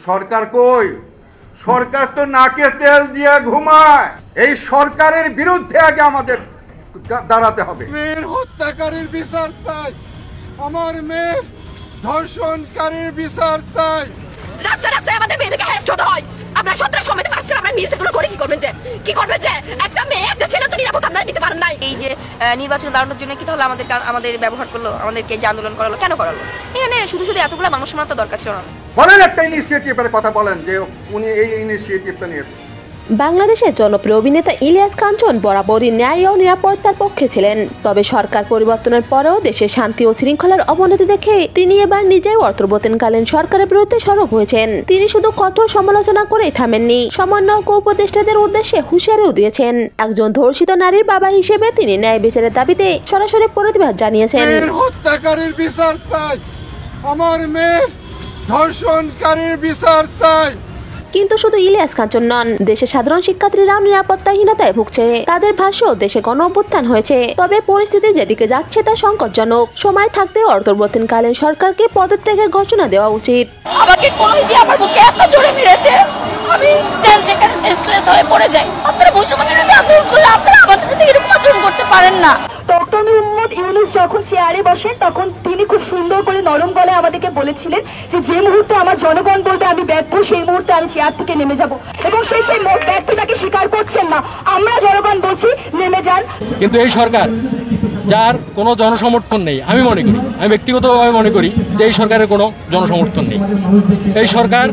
সরকার কই? সরকার তো নাকে তেল দিয়ে ঘুমায়। এই সরকারের বিরুদ্ধে আগে আমাদের দাঁড়াতে হবে। মেয়ের হত্যাকারীর বিচার চাই, আমার মেয়ের ধর্ষণকারীর বিচার চাই। রাস্তায় রাস্তায় আমাদের মেয়েদেরকে হ্যারাস্ট হতে হয়। আমরা সন্ত্রাস কমাতে পারছি না, আমরা মিউজিকগুলো করে কি করবেন যে একটা মেয়ে একটা ছেলে তো নিরাপদ আপনারা দিতে পারেন নাই। এই যে নির্বাচন দাঁড়ানোর জন্য কি তাহলে আমাদের ব্যবহার করলো, আমাদেরকে যে আন্দোলন করালো, কেন করালো? এখানে শুধু এতগুলো মানুষ মারা তো দরকার ছিল না। বলেন একটা ইনিশিয়েটিভের কথা বলেন যে উনি এই ইনিশিয়েটিভটা নিয়েছেন। বাংলাদেশের জনপ্রিয় অভিনেতা ইলিয়াস কাঞ্চন বরাবরই ন্যায় ও নিরাপত্তার পক্ষে ছিলেন। তবে সরকার পরিবর্তনের পরেও দেশের শান্তি ও শৃঙ্খলার অবনতি দেখে তিনি এবার নিজেই অন্তর্বর্তীকালীন সরকারের বিরুদ্ধে সরব হয়েছেন। তিনি শুধু কঠোর সমালোচনা করেই থামেননি, সমন্বয়ক ও উপদেষ্টাদের উদ্দেশ্যে হুঁশিয়ারিও দিয়েছেন। একজন ধর্ষিত নারীর বাবা হিসেবে তিনি ন্যায় বিচারের দাবিতে সরাসরি প্রতিবাদ জানিয়েছেন। হত্যাকারীর বিচার চাই, আমার মেয়ে ধর্ষণকারীর বিচার চাই। কিন্তু শুধু ইলিয়াস কাঞ্চন নন, দেশের সাধারণ শিক্ষার্থীরাও নিরাপত্তাহীনতায় ভুগছে। তাদের ভাষ্য, দেশে গণঅভ্যুত্থান হয়েছে, তবে পরিস্থিতি যেদিকে যাচ্ছে তা সংকটজনক। সময় থাকতে অন্তর্বর্তীকালীন সরকারকে পদত্যাগের ঘোষণা দেওয়া উচিত। আমাকে কই দিয়ে আমার বুকে এত জোরে মেরেছে, আমি সেখানে সেন্সলেস হয়ে পড়ে যাই। আপনারা বৈষম্য বিরোধী আন্দোলন করলে আপনারা আমাদের সাথে এরকম আচরণ করতে পারেন না। ডক্টর মোহাম্মদ ইউনূস যখন চেয়ারে বসেন তখন তিনি খুব সুন্দর করে নরম গলায় আমাদেরকে বলেছিলেন যে মুহূর্তে আমার জনগণ বলবে আমি ব্যর্থ, সেই মুহূর্তে আমি চেয়ার থেকে নেমে যাব। এবং সেই ব্যর্থতাকে স্বীকার করছেন না। আমরা জনগণ বলছি নেমে যান। কিন্তু এই সরকার, যার কোনো জনসমর্থন নেই, আমি ব্যক্তিগতভাবে মনে করি যে এই সরকারের কোনো জনসমর্থন নেই। এই সরকার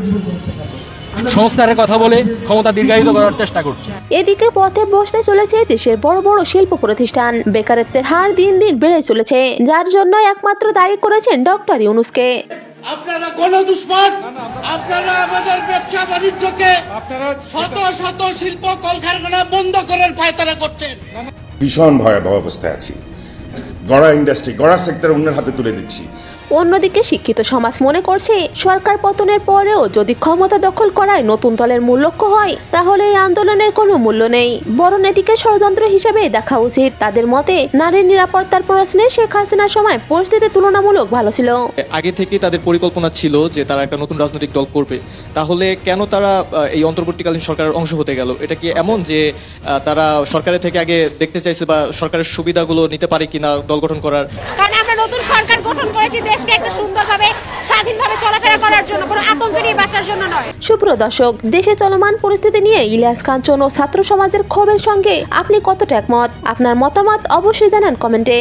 সংস্কারের কথা বলে ক্ষমতা দীর্ঘায়িত করার চেষ্টা করছে। এদিকে পথে বসতে চলেছে দেশের বড় বড় শিল্প প্রতিষ্ঠান। বেকারত্বের হার দিন দিন বেড়ে চলেছে, যার জন্য একমাত্র দায়ী করেছেন ডক্টর ইউনূসকে। আপনারা গণদুষ্পদ, আপনারা আমাদের ব্যবসা বাণিজ্যকে শত শত শিল্প কলকারখানা বন্ধ করার পায়তারা করছেন। ভীষণ ভয়াবহ অবস্থায় আছি। গড়া ইন্ডাস্ট্রি, গড়া সেক্টর অন্যের হাতে তুলে দিচ্ছি। অন্যদিকে শিক্ষিত সমাজ মনে করছে, সরকার পতনের পরেও যদি ক্ষমতা দখল করায় নতুন দলের মূল লক্ষ্য হয়, তাহলে এই আন্দোলনের কোনো মূল্য নেই, বরং এটিকে ষড়যন্ত্র হিসেবে দেখা উচিত। তাদের মতে, নারীর নিরাপত্তার প্রশ্নে শেখ হাসিনার সময় পরিস্থিতি তুলনামূলক ভালো ছিল। আগে থেকে তাদের পরিকল্পনা ছিল যে তারা একটা নতুন রাজনৈতিক দল করবে, তাহলে কেন তারা এই অন্তর্বর্তীকালীন সরকারের অংশ হতে গেল? এটা কি এমন যে তারা সরকারের থেকে আগে দেখতে চাইছে বা সরকারের সুবিধাগুলো নিতে পারে কিনা দল গঠন করার? কারণ আমরা নতুন সরকার গঠন করেছি দেশকে একটা সুন্দরভাবে স্বাধীনভাবে চলাফেরা করার জন্য, কোনো আতঙ্ক নিয়ে বাঁচার জন্য নয়। সুপ্রিয় দর্শক, দেশে চলমান পরিস্থিতি নিয়ে ইলিয়াস কাঞ্চন ও ছাত্র সমাজের ক্ষোভের সঙ্গে আপনি কতটা একমত? আপনার মতামত অবশ্যই জানান কমেন্টে।